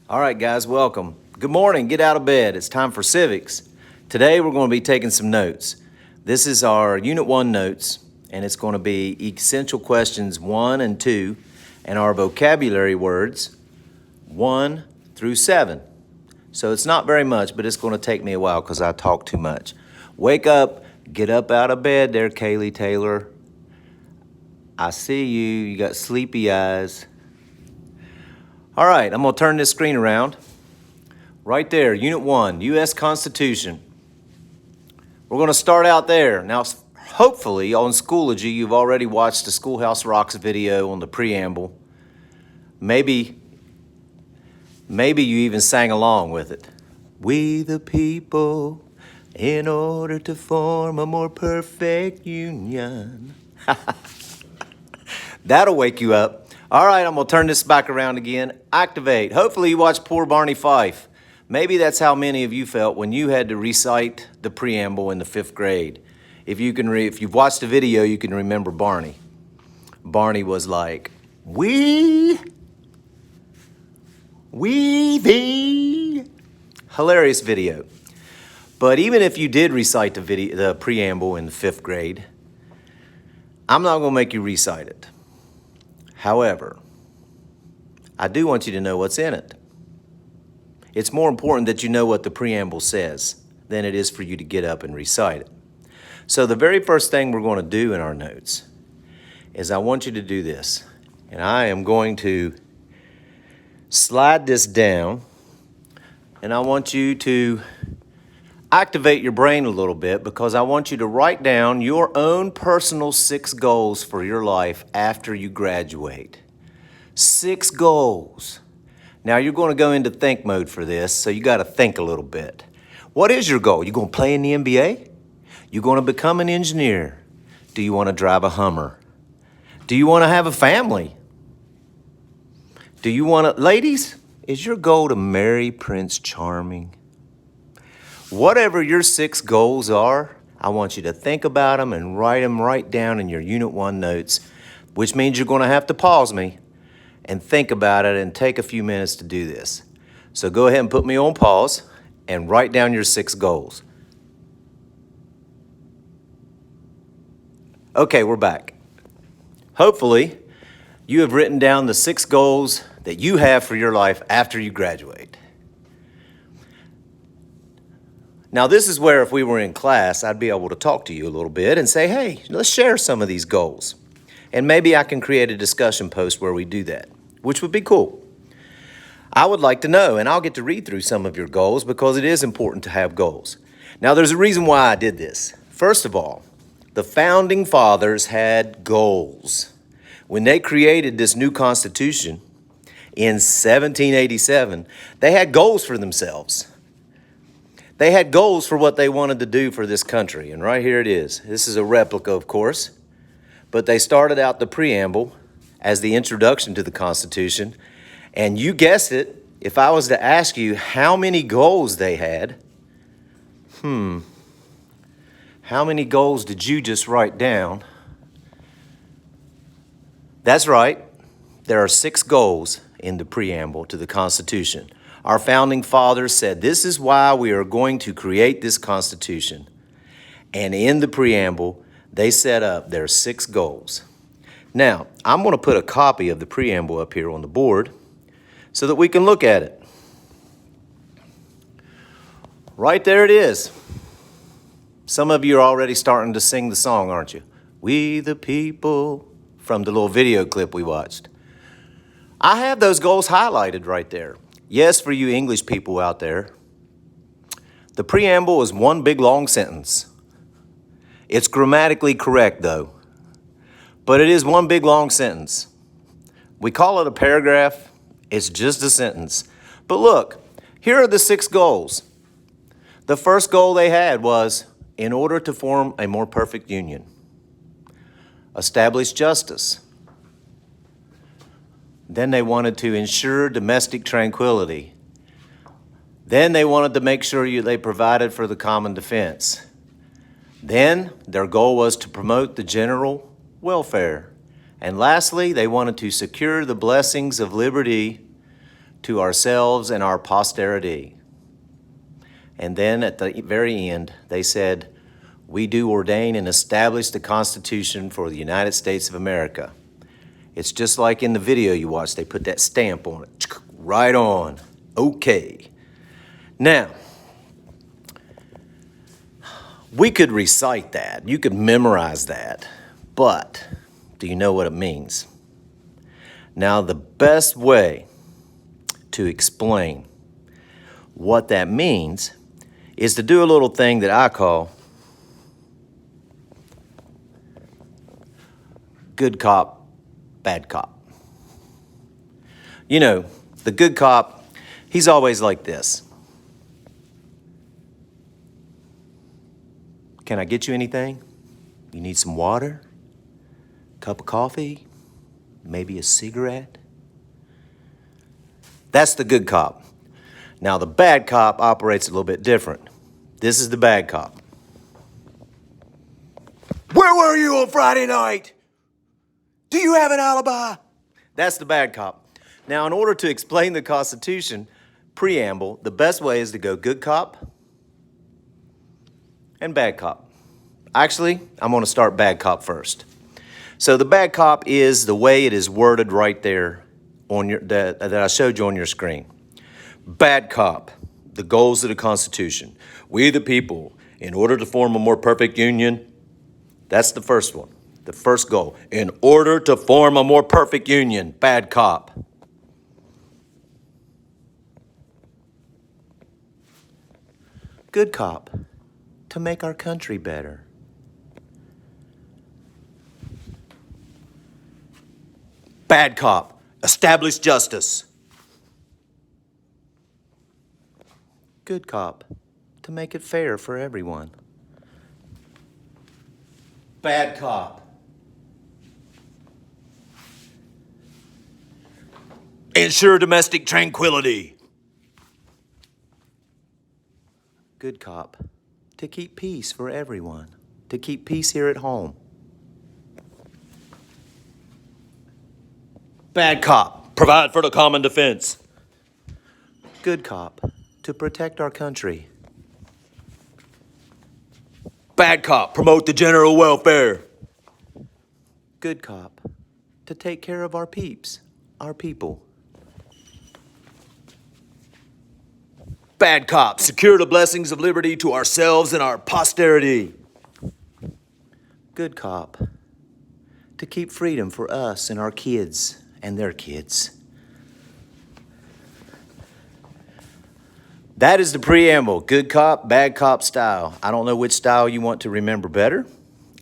All right, guys, welcome. Good morning. Get out of bed. It's time for civics. Today, we're going to be taking some notes. This is our Unit 1 notes, and it's going to be essential questions 1 and 2, and our vocabulary words 1 through 7. So it's not very much, but it's going to take me a while because I talk too much. Wake up. Get up out of bed there, Kaylee Taylor. I see you. You got sleepy eyes. All right, I'm going to turn this screen around. Right there, Unit 1, U.S. Constitution. We're going to start out there. Now, hopefully, on Schoology, you've already watched the Schoolhouse Rocks video on the preamble. Maybe you even sang along with it. We the people, in order to form a more perfect union. That'll wake you up. All right, I'm going to turn this back around again. Activate. Hopefully you watched Poor Barney Fife. Maybe that's how many of you felt when you had to recite the preamble in the 5th grade. If you've watched the video, you can remember Barney. Barney was like, we thee. Hilarious video. But even if you did recite the preamble in the 5th grade, I'm not going to make you recite it. However, I do want you to know what's in it. It's more important that you know what the preamble says than it is for you to get up and recite it. So the very first thing we're going to do in our notes is I want you to do this. And I am going to slide this down, and I want you to activate your brain a little bit because I want you to write down your own personal 6 goals for your life after you graduate. 6 goals. Now you're going to go into think mode for this, so you got to think a little bit. What is your goal? You going to play in the NBA? You going to become an engineer? Do you want to drive a Hummer? Do you want to have a family? Do you want to, ladies, is your goal to marry Prince Charming? Whatever your 6 goals are, I want you to think about them and write them right down in your Unit 1 notes, which means you're going to have to pause me and think about it and take a few minutes to do this. So go ahead and put me on pause and write down your 6 goals. Okay, we're back. Hopefully, you have written down the 6 goals that you have for your life after you graduate. Now, this is where if we were in class, I'd be able to talk to you a little bit and say, hey, let's share some of these goals. And maybe I can create a discussion post where we do that, which would be cool. I would like to know, and I'll get to read through some of your goals because it is important to have goals. Now, there's a reason why I did this. First of all, the Founding Fathers had goals. When they created this new Constitution in 1787, they had goals for themselves. They had goals for what they wanted to do for this country, and right here it is. This is a replica, of course, but they started out the preamble as the introduction to the Constitution, and you guessed it, if I was to ask you how many goals they had, how many goals did you just write down? That's right, there are 6 goals in the preamble to the Constitution. Our founding fathers said, this is why we are going to create this Constitution. And in the preamble, they set up their 6 goals. Now, I'm going to put a copy of the preamble up here on the board so that we can look at it. Right there it is. Some of you are already starting to sing the song, aren't you? We the people, from the little video clip we watched. I have those goals highlighted right there. Yes, for you English people out there, the preamble is one big long sentence. It's grammatically correct, though, but it is one big long sentence. We call it a paragraph. It's just a sentence. But look, here are the 6 goals. The first goal they had was, in order to form a more perfect union, establish justice. Then they wanted to ensure domestic tranquility. Then they wanted to make sure they provided for the common defense. Then their goal was to promote the general welfare. And lastly, they wanted to secure the blessings of liberty to ourselves and our posterity. And then at the very end, they said, we do ordain and establish the Constitution for the United States of America. It's just like in the video you watched, they put that stamp on it, right on, okay. Now, we could recite that, you could memorize that, but do you know what it means? Now, the best way to explain what that means is to do a little thing that I call good cop, bad cop. You know, the good cop, he's always like this. Can I get you anything? You need some water? Cup of coffee? Maybe a cigarette? That's the good cop. Now, the bad cop operates a little bit different. This is the bad cop. Where were you on Friday night? Do you have an alibi? That's the bad cop. Now, in order to explain the Constitution preamble, the best way is to go good cop and bad cop. Actually, I'm going to start bad cop first. So the bad cop is the way it is worded right there on that I showed you on your screen. Bad cop, the goals of the Constitution. We the people, in order to form a more perfect union, that's the first one. The first goal, in order to form a more perfect union, bad cop. Good cop, to make our country better. Bad cop, establish justice. Good cop, to make it fair for everyone. Bad cop, ensure domestic tranquility. Good cop, to keep peace for everyone, to keep peace here at home. Bad cop, provide for the common defense. Good cop, to protect our country. Bad cop, promote the general welfare. Good cop, to take care of our peeps, our people. Bad cop, secure the blessings of liberty to ourselves and our posterity. Good cop, to keep freedom for us and our kids and their kids. That is the preamble, good cop, bad cop style. I don't know which style you want to remember better.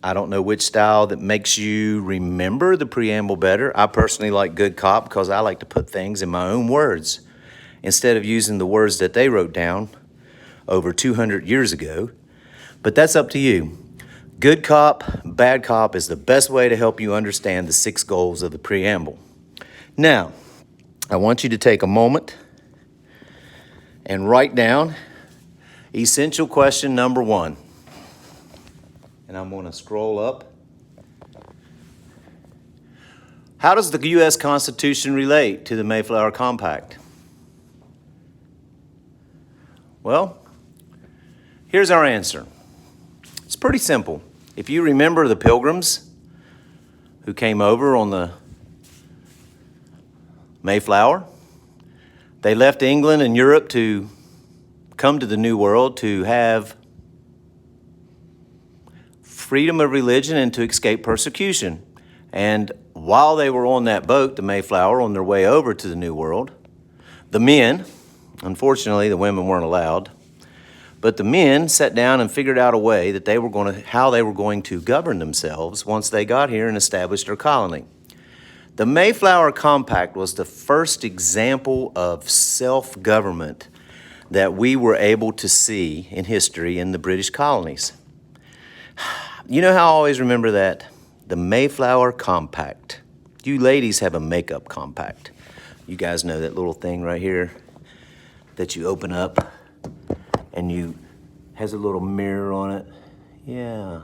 I don't know which style that makes you remember the preamble better. I personally like good cop because I like to put things in my own words instead of using the words that they wrote down over 200 years ago. But that's up to you. Good cop, bad cop is the best way to help you understand the 6 goals of the preamble. Now, I want you to take a moment and write down essential question number 1. And I'm going to scroll up. How does the U.S. Constitution relate to the Mayflower Compact? Well, here's our answer. It's pretty simple. If you remember the Pilgrims who came over on the Mayflower, they left England and Europe to come to the New World to have freedom of religion and to escape persecution. And while they were on that boat, the Mayflower, on their way over to the New World, the men, unfortunately the women weren't allowed, but the men sat down and figured out a way that how they were going to govern themselves once they got here and established their colony. The Mayflower Compact was the first example of self-government that we were able to see in history in the British colonies. You know how I always remember that? The Mayflower Compact. You ladies have a makeup compact. You guys know that little thing right here that you open up and has a little mirror on it. Yeah.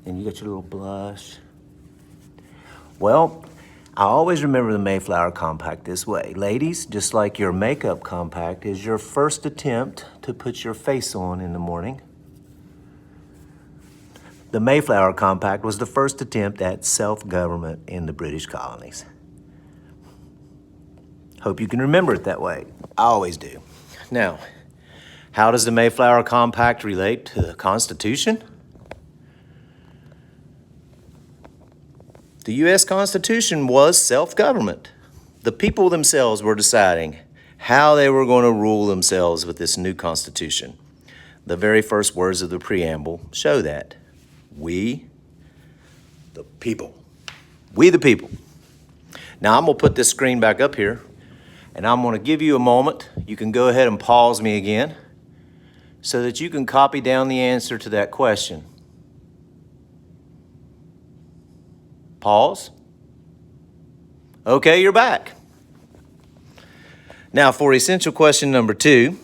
And you got your little blush. Well, I always remember the Mayflower Compact this way. Ladies, just like your makeup compact is your first attempt to put your face on in the morning, the Mayflower Compact was the first attempt at self-government in the British colonies. Hope you can remember it that way. I always do. Now, how does the Mayflower Compact relate to the Constitution? The U.S. Constitution was self-government. The people themselves were deciding how they were going to rule themselves with this new Constitution. The very first words of the preamble show that. We, the people. We, the people. Now, I'm going to put this screen back up here, and I'm going to give you a moment. You can go ahead and pause me again so that you can copy down the answer to that question. Pause. Okay, you're back. Now, for essential question number 2,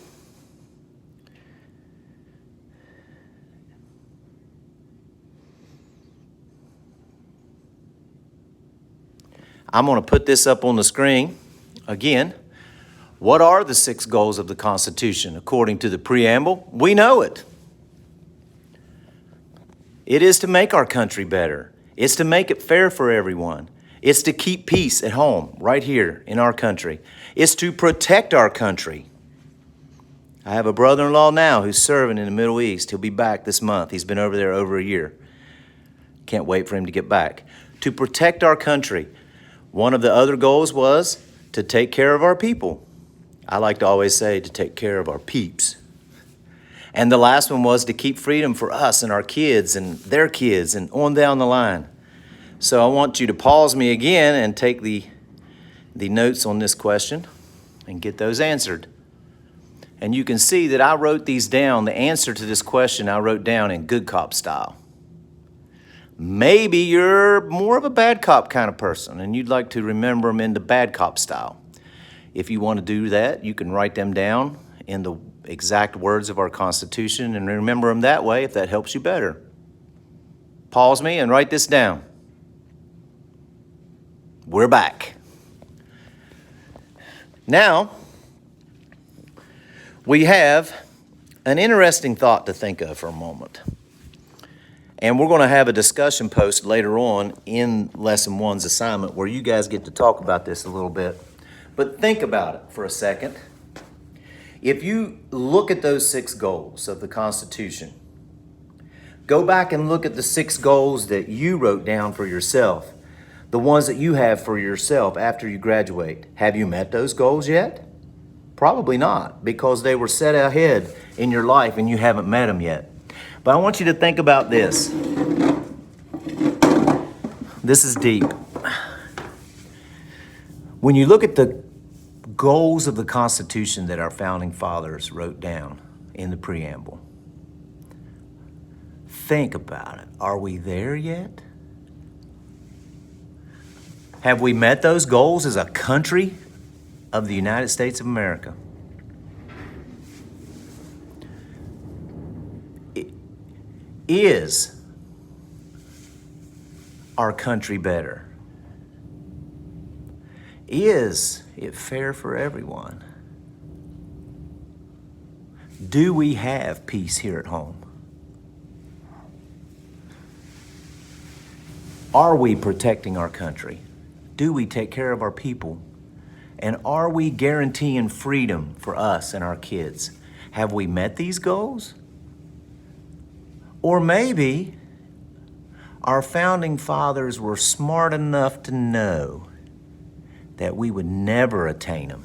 I'm going to put this up on the screen again. What are the 6 goals of the Constitution? According to the preamble, we know it. It is to make our country better. It's to make it fair for everyone. It's to keep peace at home, right here in our country. It's to protect our country. I have a brother-in-law now who's serving in the Middle East. He'll be back this month. He's been over there over a year. Can't wait for him to get back. To protect our country. One of the other goals was to take care of our people. I like to always say to take care of our peeps. And the last one was to keep freedom for us and our kids and their kids and on down the line. So I want you to pause me again and take the notes on this question and get those answered. And you can see that I wrote these down. The answer to this question I wrote down in good cop style. Maybe you're more of a bad cop kind of person and you'd like to remember them in the bad cop style. If you want to do that, you can write them down in the exact words of our Constitution and remember them that way if that helps you better. Pause me and write this down. We're back. Now, we have an interesting thought to think of for a moment. And we're going to have a discussion post later on in Lesson 1's assignment where you guys get to talk about this a little bit. But think about it for a second. If you look at those 6 goals of the Constitution, go back and look at the 6 goals that you wrote down for yourself, the ones that you have for yourself after you graduate. Have you met those goals yet? Probably not, because they were set ahead in your life and you haven't met them yet. But I want you to think about this. This is deep. When you look at the goals of the Constitution that our founding fathers wrote down in the preamble, think about it. Are we there yet? Have we met those goals as a country of the United States of America? Is our country better? Is it fair for everyone? Do we have peace here at home? Are we protecting our country? Do we take care of our people? And are we guaranteeing freedom for us and our kids? Have we met these goals? Or maybe our founding fathers were smart enough to know that we would never attain them.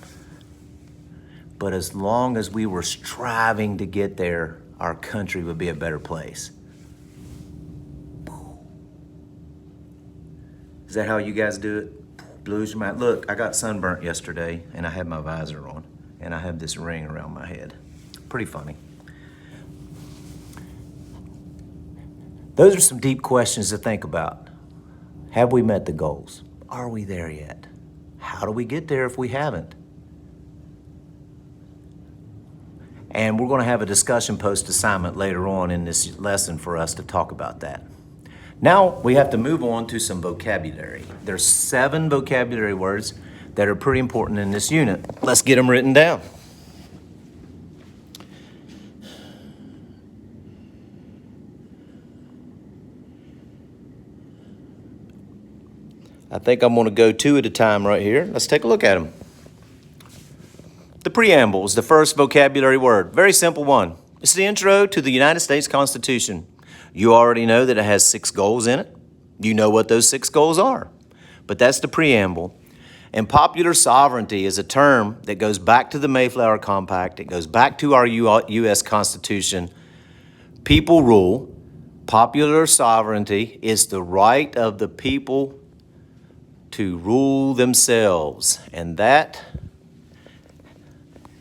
But as long as we were striving to get there, our country would be a better place. Is that how you guys do it? Blows your mind. Look, I got sunburnt yesterday and I had my visor on and I have this ring around my head. Pretty funny. Those are some deep questions to think about. Have we met the goals? Are we there yet? How do we get there if we haven't? And we're going to have a discussion post assignment later on in this lesson for us to talk about that. Now we have to move on to some vocabulary. There's 7 vocabulary words that are pretty important in this unit. Let's get them written down. I think I'm going to go 2 at a time right here. Let's take a look at them. The preamble is the first vocabulary word. Very simple one. It's the intro to the United States Constitution. You already know that it has 6 goals in it. You know what those 6 goals are. But that's the preamble. And popular sovereignty is a term that goes back to the Mayflower Compact. It goes back to our U.S. Constitution. People rule. Popular sovereignty is the right of the people to rule themselves. And that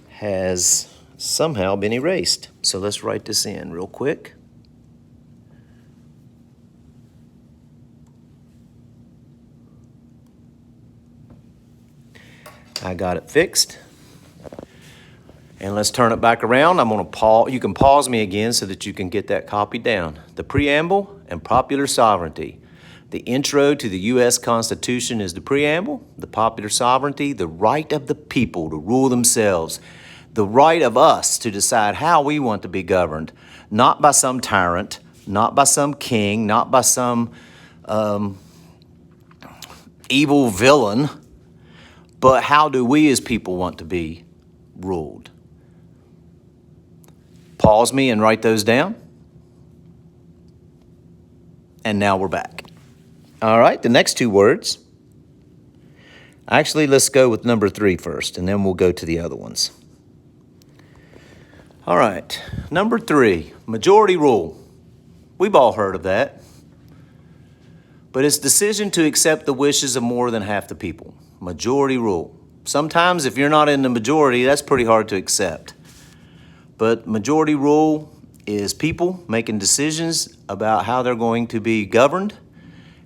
has somehow been erased. So let's write this in real quick. I got it fixed. And let's turn it back around. I'm going to pause. You can pause me again so that you can get that copied down. The preamble and popular sovereignty. The intro to the U.S. Constitution is the preamble. The popular sovereignty, the right of the people to rule themselves. The right of us to decide how we want to be governed. Not by some tyrant, not by some king, not by some evil villain, but how do we as people want to be ruled? Pause me and write those down. And now we're back. All right, the next 2 words. Actually, let's go with number 3 first, and then we'll go to the other ones. All right, number 3, majority rule. We've all heard of that. But it's decision to accept the wishes of more than half the people. Majority rule. Sometimes if you're not in the majority, that's pretty hard to accept. But majority rule is people making decisions about how they're going to be governed,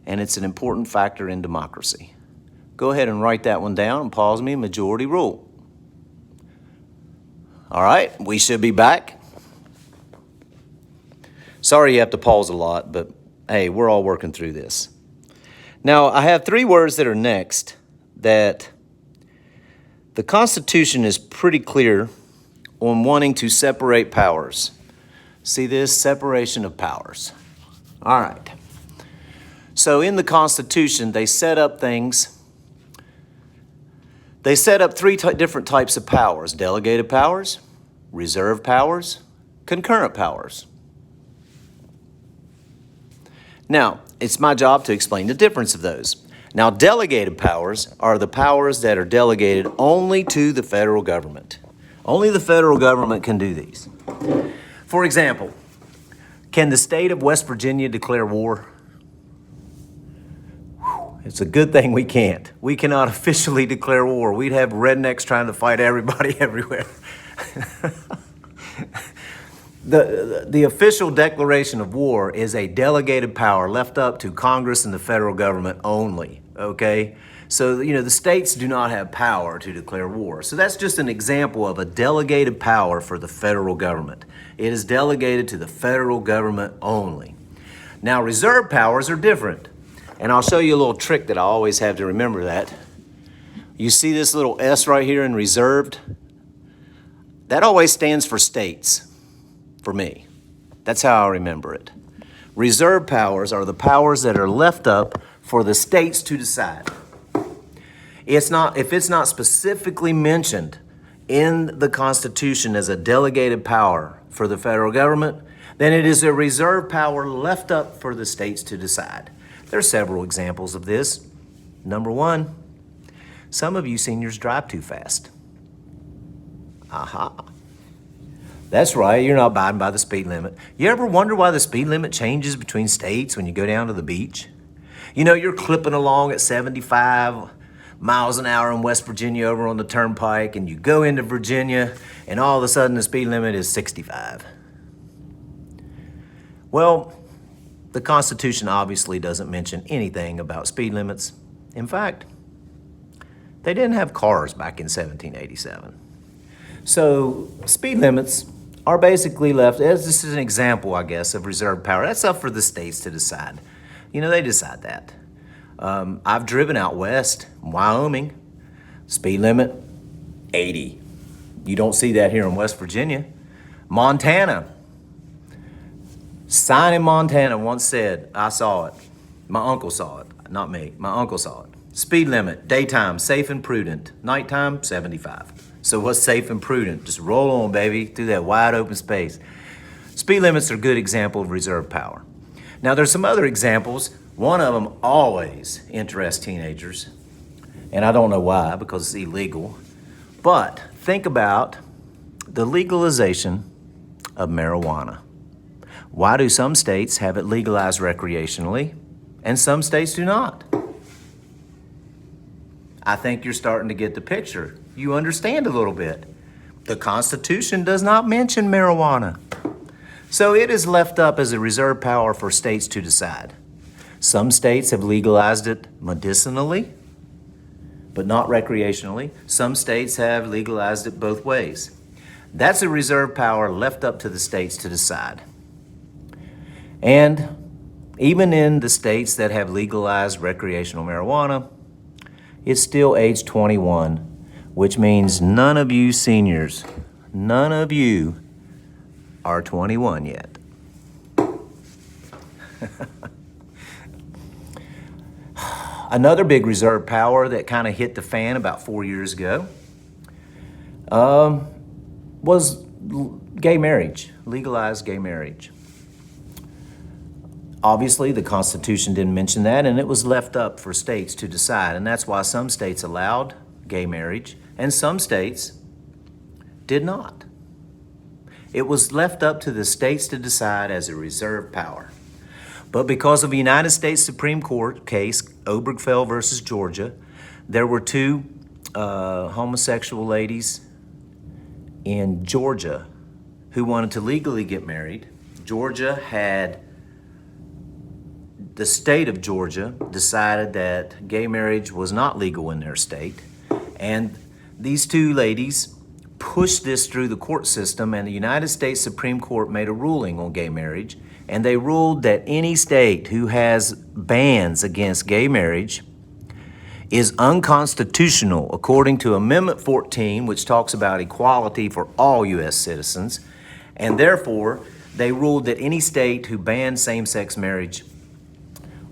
and it's an important factor in democracy. Go ahead and write that one down and pause me, majority rule. All right, we should be back. Sorry you have to pause a lot, but hey, we're all working through this. Now, I have 3 words that are next that the Constitution is pretty clear on wanting to separate powers. See this? Separation of powers. All right. So in the Constitution, they set up things. They set up 3 different types of powers: delegated powers, reserved powers, concurrent powers. Now, it's my job to explain the difference of those. Now, delegated powers are the powers that are delegated only to the federal government. Only the federal government can do these. For example, can the state of West Virginia declare war? It's a good thing we can't. We cannot officially declare war. We'd have rednecks trying to fight everybody everywhere. The official declaration of war is a delegated power left up to Congress and the federal government only, okay? So, the states do not have power to declare war. So that's just an example of a delegated power for the federal government. It is delegated to the federal government only. Now, reserved powers are different. And I'll show you a little trick that I always have to remember that. You see this little S right here in reserved? That always stands for states, for me. That's how I remember it. Reserved powers are the powers that are left up for the states to decide. If it's not specifically mentioned in the Constitution as a delegated power for the federal government, then it is a reserved power left up for the states to decide. There are several examples of this. Number 1, some of you seniors drive too fast. Aha. That's right, you're not abiding by the speed limit. You ever wonder why the speed limit changes between states when you go down to the beach? You're clipping along at 75 miles an hour in West Virginia over on the turnpike, and you go into Virginia, and all of a sudden the speed limit is 65. Well, the Constitution obviously doesn't mention anything about speed limits. In fact, they didn't have cars back in 1787. So speed limits are basically left, as this is an example, I guess, of reserved power. That's up for the states to decide. You know, they decide that. I've driven out west, Wyoming, speed limit 80. You don't see that here in West Virginia. Montana. Sign in Montana once said, I saw it. My uncle saw it, not me. My uncle saw it. Speed limit, daytime, safe and prudent. Nighttime, 75. So what's safe and prudent? Just roll on, baby, through that wide open space. Speed limits are a good example of reserve power. Now there's some other examples. One of them always interests teenagers. And I don't know why, because it's illegal. But think about the legalization of marijuana. Why do some states have it legalized recreationally and some states do not? I think you're starting to get the picture. You understand a little bit. The Constitution does not mention marijuana. So it is left up as a reserve power for states to decide. Some states have legalized it medicinally, but not recreationally. Some states have legalized it both ways. That's a reserve power left up to the states to decide. And even in the states that have legalized recreational marijuana, it's still age 21, which means none of you seniors, none of you are 21 yet. Another big reserve power that kind of hit the fan about 4 years ago was gay marriage, legalized gay marriage. Obviously, the Constitution didn't mention that, and it was left up for states to decide. And that's why some states allowed gay marriage, and some states did not. It was left up to the states to decide as a reserve power. But because of a United States Supreme Court case, Obergefell versus Georgia, there were two homosexual ladies in Georgia who wanted to legally get married. The state of Georgia decided that gay marriage was not legal in their state. And these two ladies pushed this through the court system, and the United States Supreme Court made a ruling on gay marriage. And they ruled that any state who has bans against gay marriage is unconstitutional according to Amendment 14, which talks about equality for all U.S. citizens. And therefore, they ruled that any state who banned same-sex marriage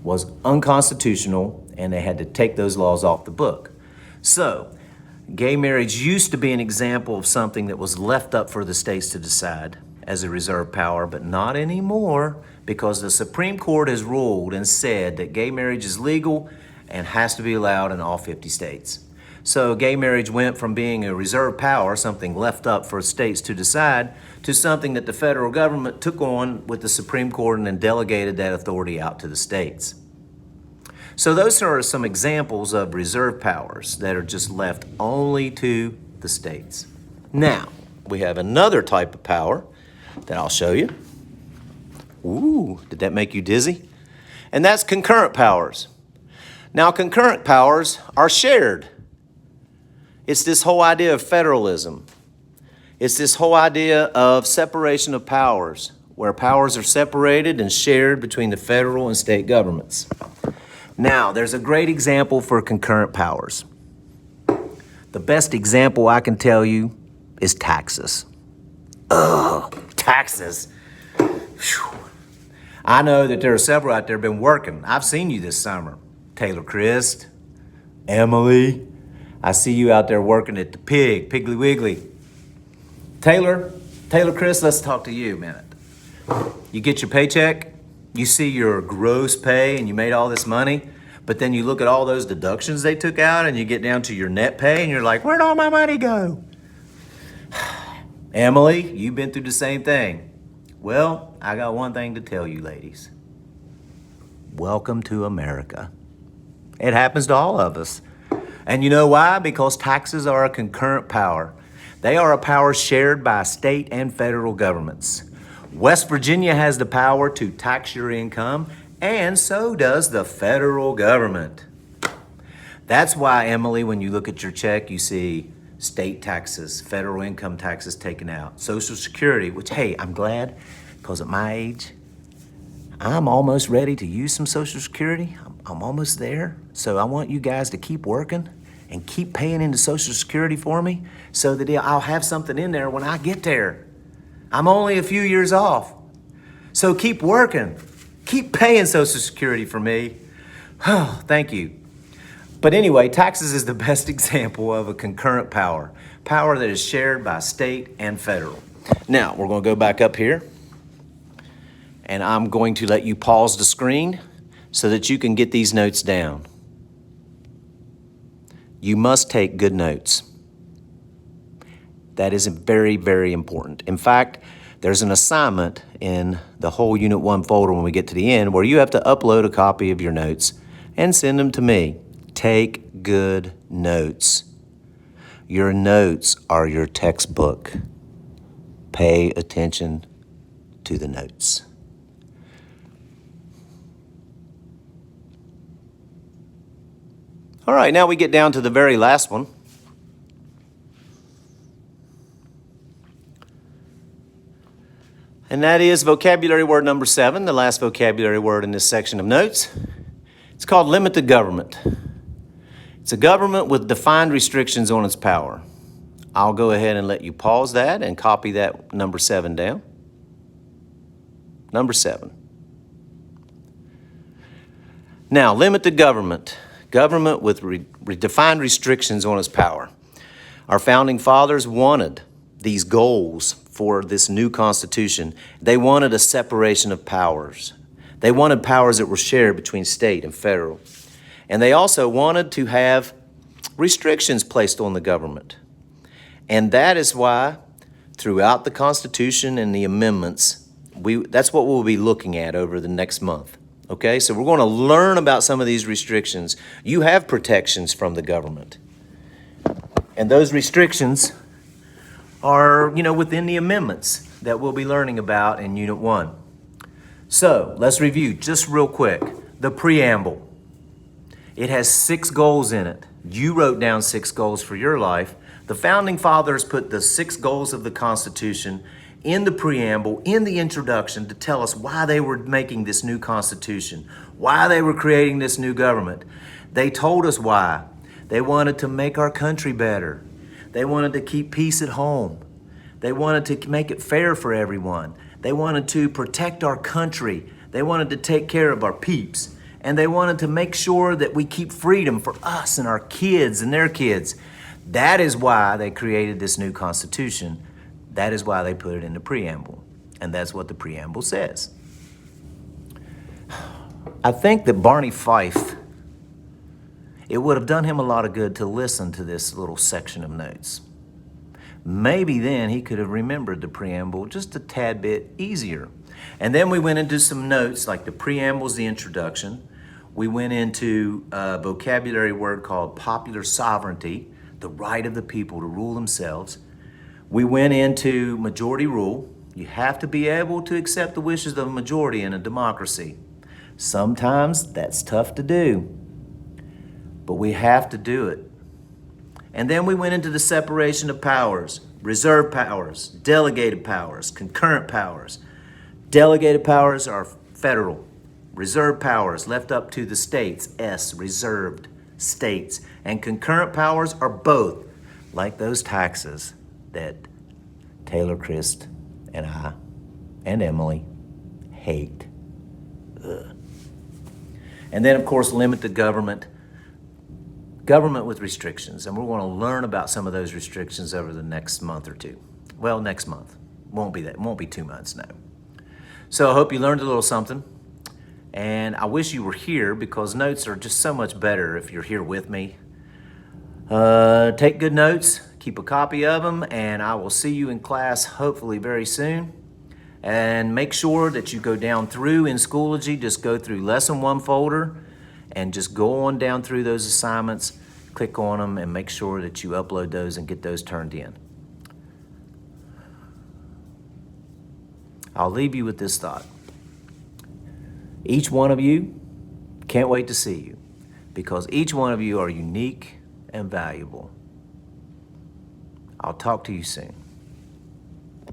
was unconstitutional, and they had to take those laws off the book. So, gay marriage used to be an example of something that was left up for the states to decide as a reserve power, but not anymore, because the Supreme Court has ruled and said that gay marriage is legal and has to be allowed in all 50 states. So gay marriage went from being a reserve power, something left up for states to decide, to something that the federal government took on with the Supreme Court and then delegated that authority out to the states. So those are some examples of reserve powers that are just left only to the states. Now, we have another type of power that I'll show you. Ooh, did that make you dizzy? And that's concurrent powers. Now, concurrent powers are shared. It's this whole idea of federalism. It's this whole idea of separation of powers, where powers are separated and shared between the federal and state governments. Now, there's a great example for concurrent powers. The best example I can tell you is taxes. Ugh, taxes. Whew. I know that there are several out there been working. I've seen you this summer. Taylor Christ, Emily. I see you out there working at the Piggly Wiggly. Taylor Christ, let's talk to you a minute. You get your paycheck, you see your gross pay and you made all this money, but then you look at all those deductions they took out and you get down to your net pay and you're like, where'd all my money go? Emily, you've been through the same thing. Well, I got one thing to tell you, ladies. Welcome to America. It happens to all of us. And you know why? Because taxes are a concurrent power. They are a power shared by state and federal governments. West Virginia has the power to tax your income, and so does the federal government. That's why, Emily, when you look at your check, you see state taxes, federal income taxes taken out, Social Security, which, hey, I'm glad, because at my age, I'm almost ready to use some Social Security. I'm almost there. So I want you guys to keep working and keep paying into Social Security for me so that I'll have something in there when I get there. I'm only a few years off. So keep working. Keep paying Social Security for me. Oh, thank you. But anyway, taxes is the best example of a concurrent power that is shared by state and federal. Now, we're going to go back up here, and I'm going to let you pause the screen so that you can get these notes down. You must take good notes. That is very, very important. In fact, there's an assignment in the whole Unit 1 folder when we get to the end where you have to upload a copy of your notes and send them to me. Take good notes. Your notes are your textbook. Pay attention to the notes. All right, now we get down to the very last one. And that is vocabulary word number 7, the last vocabulary word in this section of notes. It's called limited government. It's a government with defined restrictions on its power. I'll go ahead and let you pause that and copy that number 7 down. Number 7. Now, limited government. Government with defined restrictions on its power. Our founding fathers wanted these goals for this new Constitution. They wanted a separation of powers. They wanted powers that were shared between state and federal. And they also wanted to have restrictions placed on the government. And that is why throughout the Constitution and the amendments, that's what we'll be looking at over the next month. Okay, so we're going to learn about some of these restrictions. You have protections from the government. And those restrictions are, within the amendments that we'll be learning about in Unit 1. So let's review just real quick. The preamble. It has 6 goals in it. You wrote down 6 goals for your life. The founding fathers put the 6 goals of the Constitution in the preamble, in the introduction, to tell us why they were making this new Constitution, why they were creating this new government. They told us why. They wanted to make our country better. They wanted to keep peace at home. They wanted to make it fair for everyone. They wanted to protect our country. They wanted to take care of our peeps. And they wanted to make sure that we keep freedom for us and our kids and their kids. That is why they created this new Constitution. That is why they put it in the preamble. And that's what the preamble says. I think that Barney Fife, it would have done him a lot of good to listen to this little section of notes. Maybe then he could have remembered the preamble just a tad bit easier. And then we went into some notes, like the preamble's the introduction. We went into a vocabulary word called popular sovereignty, the right of the people to rule themselves. We went into majority rule. You have to be able to accept the wishes of a majority in a democracy. Sometimes that's tough to do, but we have to do it. And then we went into the separation of powers, reserved powers, delegated powers, concurrent powers. Delegated powers are federal. Reserved powers left up to the states, reserved states. And concurrent powers are both, like those taxes that Taylor Christ and I and Emily hate. Ugh. And then, of course, limited government. Government with restrictions. And we're going to learn about some of those restrictions over the next month or two. Well, next month. Won't be 2 months now. So I hope you learned a little something. And I wish you were here because notes are just so much better if you're here with me. Take good notes, keep a copy of them, and I will see you in class hopefully very soon. And make sure that you go down through in Schoology, just go through Lesson 1 folder and just go on down through those assignments, click on them, and make sure that you upload those and get those turned in. I'll leave you with this thought. Each one of you, can't wait to see you, because each one of you are unique and valuable. I'll talk to you soon.